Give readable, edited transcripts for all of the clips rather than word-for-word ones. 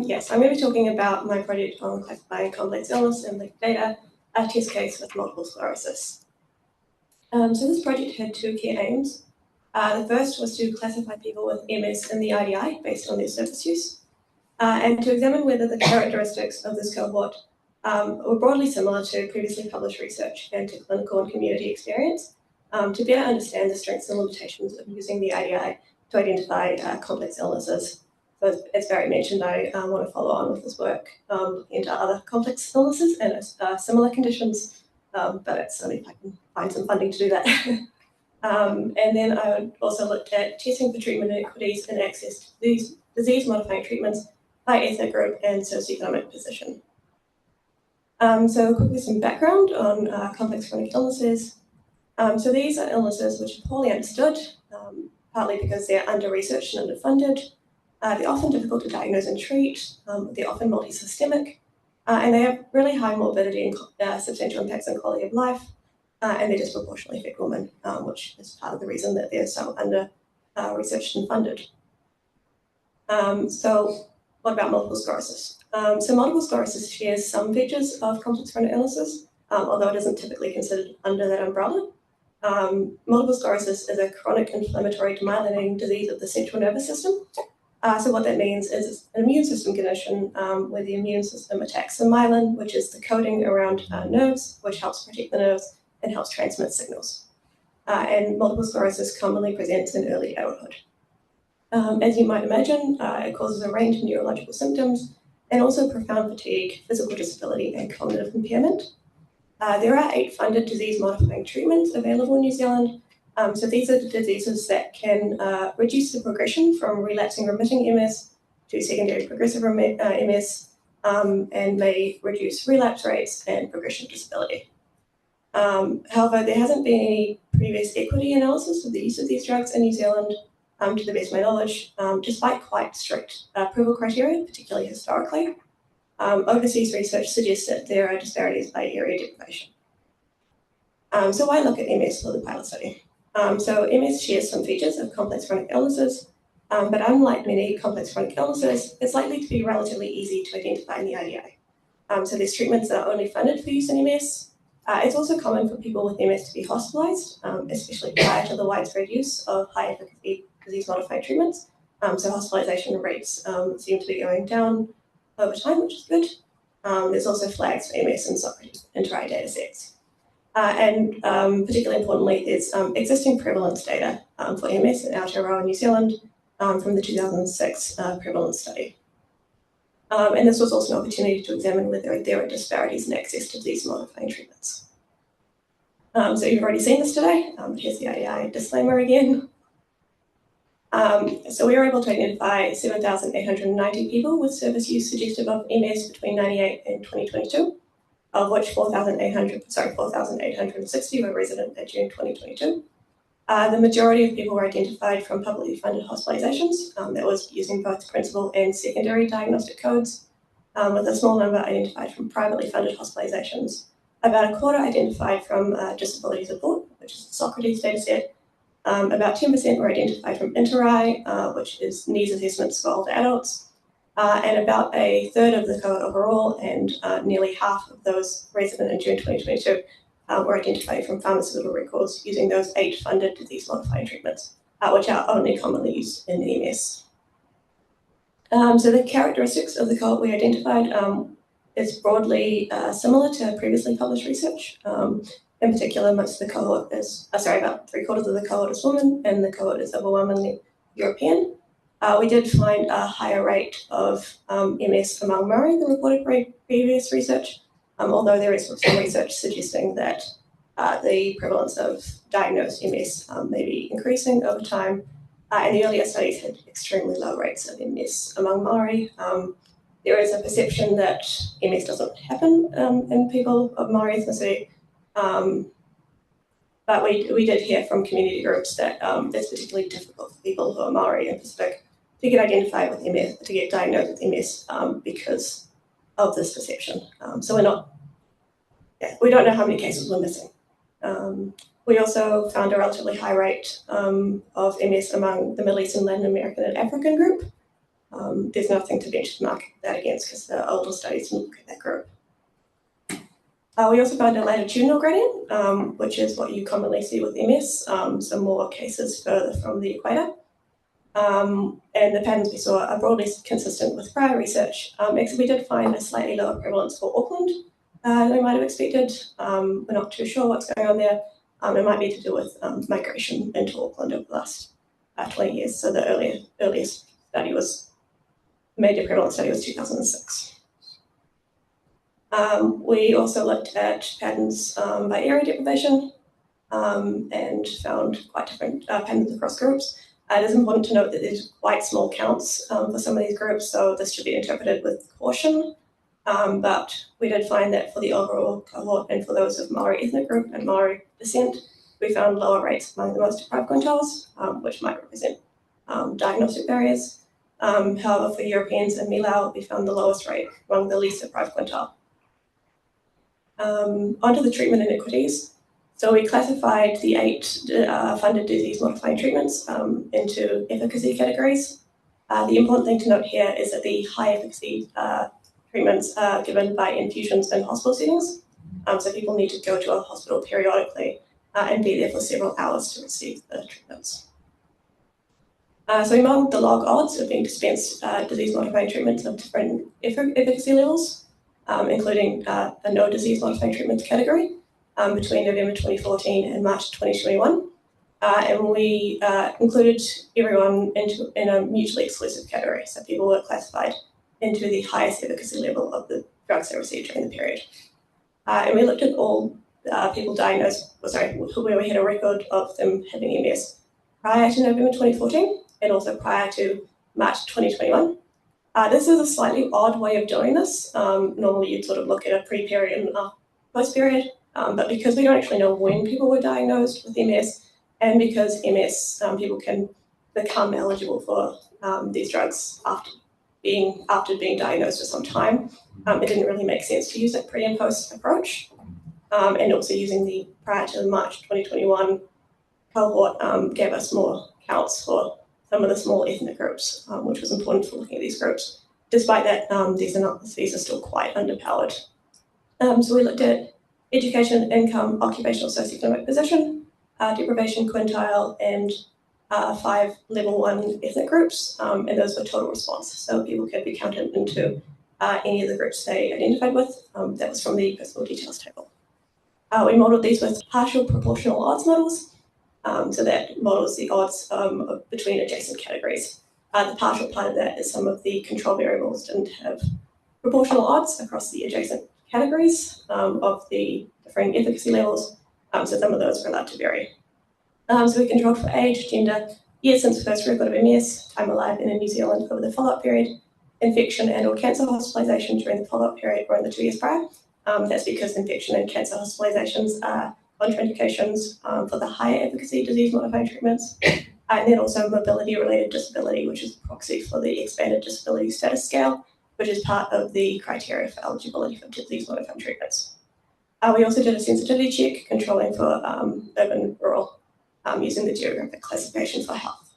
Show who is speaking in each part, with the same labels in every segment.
Speaker 1: Yes, I'm going to be talking about my project on classifying complex illness and linked data, a test case with multiple sclerosis. So this project had two key aims. The first was to classify people with MS in the IDI based on their surface use, and to examine whether the characteristics of this cohort were broadly similar to previously published research and to clinical and community experience, to better understand the strengths and limitations of using the IDI to identify complex illnesses. So as Barry mentioned, I want to follow on with this work into other complex illnesses and similar conditions, but it's only if I can find some funding to do that. And then I would also look at testing for treatment inequities and access to these disease-modifying treatments by ethnic group and socioeconomic position. So quickly some background on complex chronic illnesses. So these are illnesses which are poorly understood, partly because they're under-researched and underfunded. They're often difficult to diagnose and treat. They're often multi-systemic, and they have really high morbidity and substantial impacts on quality of life, and they disproportionately affect women, which is part of the reason that they're so under-researched and funded. So what about multiple sclerosis? So multiple sclerosis shares some features of complex chronic illnesses, although it isn't typically considered under that umbrella. Multiple sclerosis is a chronic inflammatory demyelinating disease of the central nervous system. So what that means is it's an immune system condition where the immune system attacks the myelin, which is the coating around nerves, which helps protect the nerves and helps transmit signals. And multiple sclerosis commonly presents in early adulthood. As you might imagine, it causes a range of neurological symptoms and also profound fatigue, physical disability, and cognitive impairment. There are 8 funded disease-modifying treatments available in New Zealand. So these are the diseases that can reduce the progression from relapsing remitting MS to secondary progressive MS and may reduce relapse rates and progression of disability. However, there hasn't been any previous equity analysis of the use of these drugs in New Zealand, to the best of my knowledge, despite quite strict approval criteria, particularly historically. Overseas research suggests that there are disparities by area deprivation. So why look at MS for the pilot study? So MS shares some features of complex chronic illnesses, but unlike many complex chronic illnesses, it's likely to be relatively easy to identify in the IDI. So there's treatments that are only funded for use in MS. It's also common for people with MS to be hospitalized, especially prior to the widespread use of high-efficacy disease-modifying treatments. So hospitalization rates seem to be going down over time, which is good. There's also flags for MS and Socrates inter-eye data sets. And particularly importantly, there's existing prevalence data for MS in Aotearoa, New Zealand, from the 2006 prevalence study. And this was also an opportunity to examine whether there are disparities in access to these modifying treatments. So you've already seen this today. Here's the IDI disclaimer again. So we were able to identify 7,890 people with service use suggestive of MS between 1998 and 2022, of which 4,860 were resident at June 2022. The majority of people were identified from publicly funded hospitalizations, that was using both principal and secondary diagnostic codes, with a small number identified from privately funded hospitalizations. About a quarter identified from disability support, which is the Socrates dataset. About 10% were identified from inter-eye, which is needs assessments for older adults. And about a third of the cohort overall, and nearly half of those resident in June 2022, were identified from pharmaceutical records using those 8 funded disease-modifying treatments, which are only commonly used in MS. So the characteristics of the cohort we identified is broadly similar to previously published research. In particular, most of the cohort is, about 3/4 of the cohort is women, and the cohort is overwhelmingly European. We did find a higher rate of MS among Maori than reported previous research, although there is some research suggesting that the prevalence of diagnosed MS may be increasing over time. And the earlier studies had extremely low rates of MS among Maori. There is a perception that MS doesn't happen in people of Maori ethnicity, but we did hear from community groups that it's particularly difficult for people who are Maori and Pacific to get identified with MS, to get diagnosed with MS because of this perception. So we don't know how many cases we're missing. We also found a relatively high rate of MS among the Middle Eastern, Latin American, and African group. there's nothing to benchmark that against because the older studies didn't look at that group. We also found a latitudinal gradient, which is what you commonly see with MS, so more cases further from the equator. And the patterns we saw are broadly consistent with prior research, except we did find a slightly lower prevalence for Auckland than we might have expected. We're not too sure what's going on there. It might be to do with migration into Auckland over the last 20 years. So the earliest study major prevalence study was 2006. We also looked at patterns by area deprivation and found quite different patterns across groups. It is important to note that there's quite small counts for some of these groups, so this should be interpreted with caution. But we did find that for the overall cohort and for those of Maori ethnic group and Maori descent, we found lower rates among the most deprived quintiles, which might represent diagnostic barriers. However, for Europeans and Milau, we found the lowest rate among the least deprived quintile. Onto the treatment inequities. So we classified the 8 funded disease-modifying treatments into efficacy categories. The important thing to note here is that the high efficacy treatments are given by infusions in hospital settings. So people need to go to a hospital periodically and be there for several hours to receive the treatments. So we modeled the log odds of being dispensed disease-modifying treatments of different efficacy levels, including a no disease-modifying treatment category between November 2014 and March 2021. And we included everyone in a mutually exclusive category. So people were classified into the highest efficacy level of the drugs they received during the period. And we looked at all people diagnosed, where we had a record of them having MS prior to November 2014 and also prior to March 2021. This is a slightly odd way of doing this. Normally you'd sort of look at a pre-period and a post-period, but because we don't actually know when people were diagnosed with MS, and because MS, people can become eligible for these drugs after being diagnosed for some time, it didn't really make sense to use that pre and post approach. And also using the prior to March 2021 cohort gave us more counts for some of the small ethnic groups, which was important for looking at these groups. Despite that, these are still quite underpowered. So we looked at education, income, occupational socioeconomic position, deprivation quintile, and 5 level 1 ethnic groups, and those were total response. So people could be counted into any of the groups they identified with. That was from the personal details table. We modeled these with partial proportional odds models. So that models the odds between adjacent categories. The partial part of that is some of the control variables didn't have proportional odds across the adjacent categories of the different efficacy levels. So some of those were allowed to vary. So we controlled for age, gender, years since first record of MS, time alive in New Zealand over the follow-up period, infection and or cancer hospitalisation during the follow-up period or in the 2 years prior. That's because infection and cancer hospitalisations are contraindications for the higher efficacy disease-modifying treatments, and then also mobility-related disability, which is a proxy for the expanded disability status scale, which is part of the criteria for eligibility for disease-modifying treatments. We also did a sensitivity check controlling for urban, rural, using the geographic classification for health.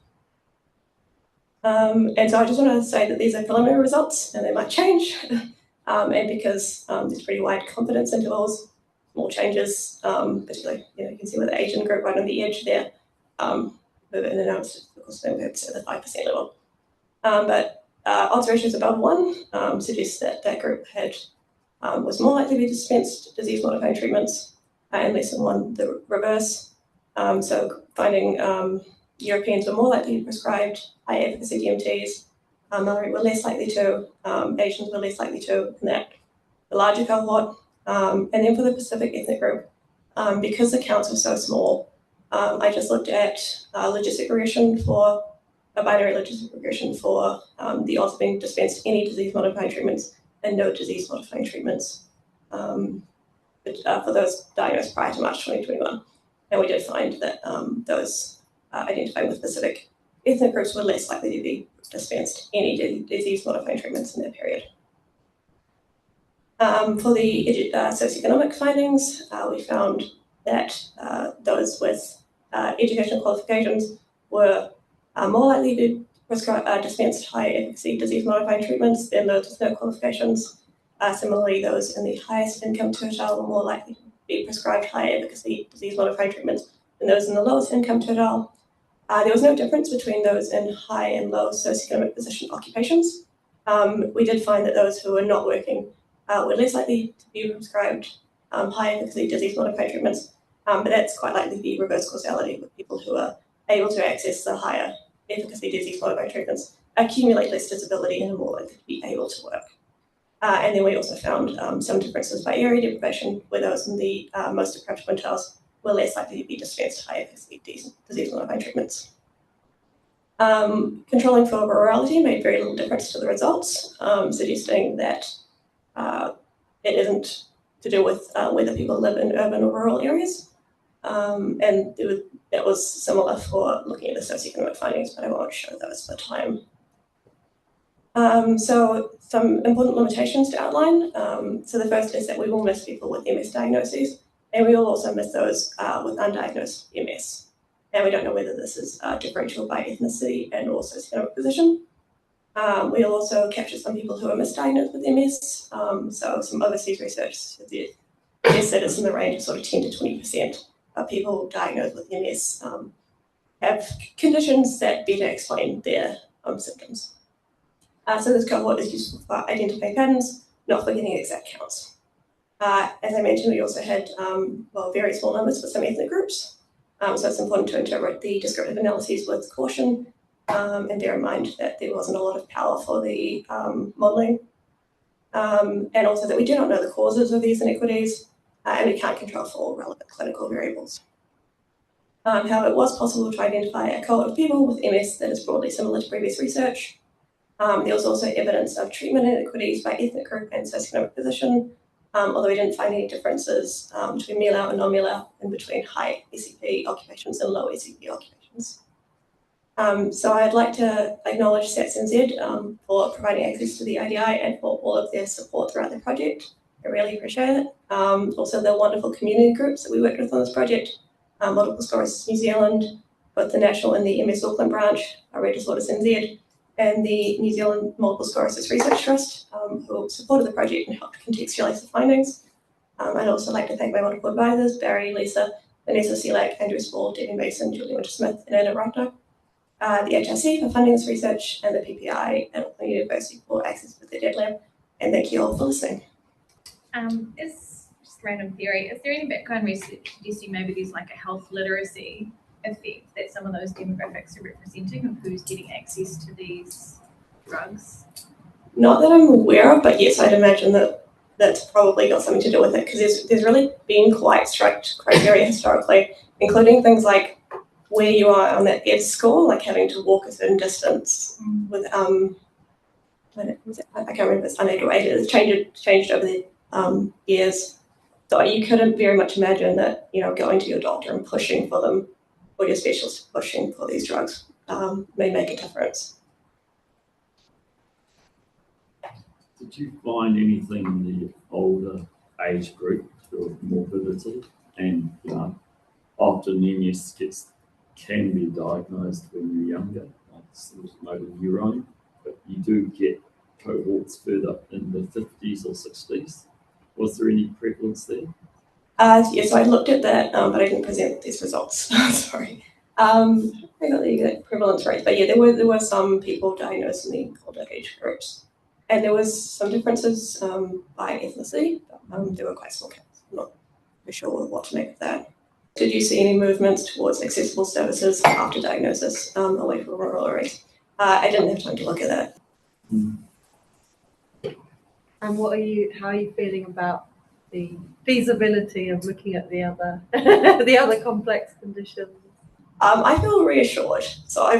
Speaker 1: And so I just want to say that these are preliminary results and they might change. And because there's pretty wide confidence intervals, small changes, particularly, you can see with the Asian group right on the edge there, move in and out, because they were at the 5% level. But odds ratios above 1 suggests that that group was more likely to be dispensed disease-modifying treatments, and less than 1 the reverse. So finding Europeans were more likely to be prescribed high efficacy DMTs, Maori were less likely to, Asians were less likely to in that the larger cohort. And then for the Pacific ethnic group, because the counts were so small, I just looked at logistic regression for a binary logistic regression for the odds of being dispensed any disease-modifying treatments and no disease-modifying treatments for those diagnosed prior to March 2021. And we did find that those identifying with Pacific ethnic groups were less likely to be dispensed any disease-modifying treatments in that period. For the socioeconomic findings, we found that those with educational qualifications were more likely to be dispensed high efficacy disease-modifying treatments, then those with no qualifications. Similarly, those in the highest income tertile were more likely to be prescribed high efficacy disease-modifying treatments than those in the lowest income tertile. There was no difference between those in high and low socioeconomic position occupations. We did find that those who were not working were less likely to be prescribed high efficacy disease-modifying treatments, but that's quite likely to be reverse causality, with people who are able to access the higher efficacy disease-modifying treatments accumulate less disability and are more likely to be able to work. And then we also found some differences by area deprivation, where those in the most deprived quintiles were less likely to be dispensed high efficacy disease-modifying treatments. Controlling for rurality made very little difference to the results, suggesting that it isn't to do with whether people live in urban or rural areas. And that was similar for looking at the socioeconomic findings, but I won't show those for time. So some important limitations to outline. So the first is that we will miss people with MS diagnoses, and we will also miss those with undiagnosed MS. And we don't know whether this is differential by ethnicity and or socioeconomic position. We'll also capture some people who are misdiagnosed with MS. So some overseas research suggests that it's in the range of sort of 10 to 20% of people diagnosed with MS have conditions that better explain their symptoms. So this cohort is useful for identifying patterns, not for getting exact counts. As I mentioned, we also had very small numbers for some ethnic groups. So it's important to interpret the descriptive analyses with caution and bear in mind that there wasn't a lot of power for the modelling. And also that we do not know the causes of these inequities and we can't control for all relevant clinical variables. However, it was possible to identify a cohort of people with MS that is broadly similar to previous research. There was also evidence of treatment inequities by ethnic group and socioeconomic position, although we didn't find any differences between meal-out and non-meal-out and between high SEP occupations and low SEP occupations. So I'd like to acknowledge SATSNZ for providing access to the IDI and for all of their support throughout the project. I really appreciate it. Also the wonderful community groups that we worked with on this project, Multiple Sclerosis New Zealand, both the National and the MS Auckland branch, Rare Disorders NZ, and the New Zealand Multiple Sclerosis Research Trust, who supported the project and helped contextualise the findings. I'd also like to thank my multiple advisors, Barry, Lisa, Vanessa Selak, Andrew Spall, Debbie Mason, Julie Winter-Smith, and Anna Reitner, the HRC for funding this research, and the PPI at Auckland University for access to the Dead Lab. And thank you all for listening.
Speaker 2: Is just random theory, is there any background research suggesting maybe there's like a health literacy effect that some of those demographics are representing of who's getting access to these drugs?
Speaker 1: Not that I'm aware of, but yes, I'd imagine that that's probably got something to do with it, because there's really been quite strict criteria historically, including things like where you are on that EBS score, like having to walk a certain distance with I can't remember, it's unaided or aided. It's changed over the years. So you couldn't very much imagine that, going to your doctor and pushing for them, or your specialist pushing for these drugs may make a difference.
Speaker 3: Did you find anything in the older age group for morbidity? And often MS can be diagnosed when you're younger, like sort of motor neurone, but you do get cohorts further in the 50s or 60s. Was there any prevalence there?
Speaker 1: Yes, I looked at that, but I didn't present these results. Sorry. I got the exact prevalence rate, but yeah, there were some people diagnosed in the older age groups, and there was some differences by ethnicity. There were quite small counts. I'm not sure what to make of that. Did you see any movements towards accessible services after diagnosis away from rural areas? I didn't have time to look at that.
Speaker 4: And how are you feeling about the feasibility of looking at the other the other complex conditions?
Speaker 1: I feel reassured. So I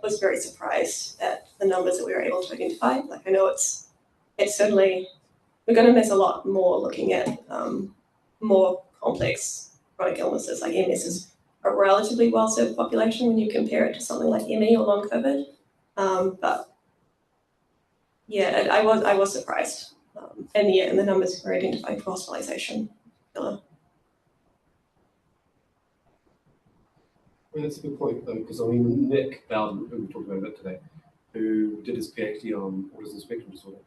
Speaker 1: was very surprised at the numbers that we were able to identify. Like, I know it's certainly, we're going to miss a lot more looking at more complex chronic illnesses. Like MS is a relatively well-served population when you compare it to something like ME or long COVID. But yeah, I was surprised. And the numbers were identified for hospitalization.
Speaker 5: I mean, that's a good point, though, because I mean, Nick Bowden, who we talked about a bit today, who did his PhD on autism spectrum disorder,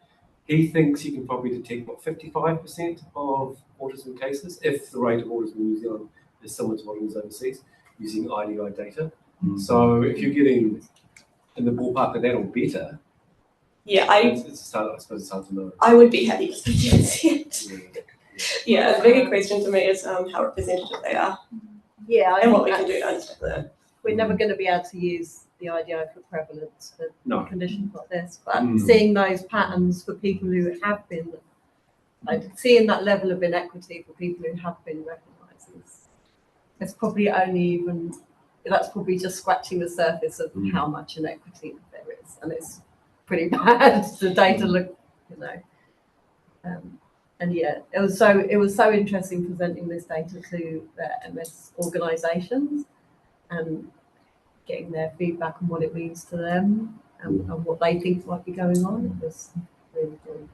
Speaker 5: he thinks he can probably detect, what, 55% of autism cases, if the rate of autism in New Zealand is similar to what it is overseas, using IDI data. So if you're getting in the ballpark of that or better,
Speaker 1: Yeah,
Speaker 5: I suppose it's hard to know.
Speaker 1: I would be happy with 50%.
Speaker 5: Yeah.
Speaker 1: Yeah, the bigger question to me is how representative they are
Speaker 4: Yeah,
Speaker 1: and what we can do to understand that.
Speaker 4: we're never going to be able to use the IDI for prevalence for
Speaker 5: No.
Speaker 4: conditions like this, but seeing those patterns for people who have been, like seeing that level of inequity for people who have been recognised, it's probably that's probably just scratching the surface of how much inequity there is, and it's pretty bad. The data look, and yeah, it was so interesting presenting this data to the MS organisations and getting their feedback on what it means to them and what they think might be going on. It was really good.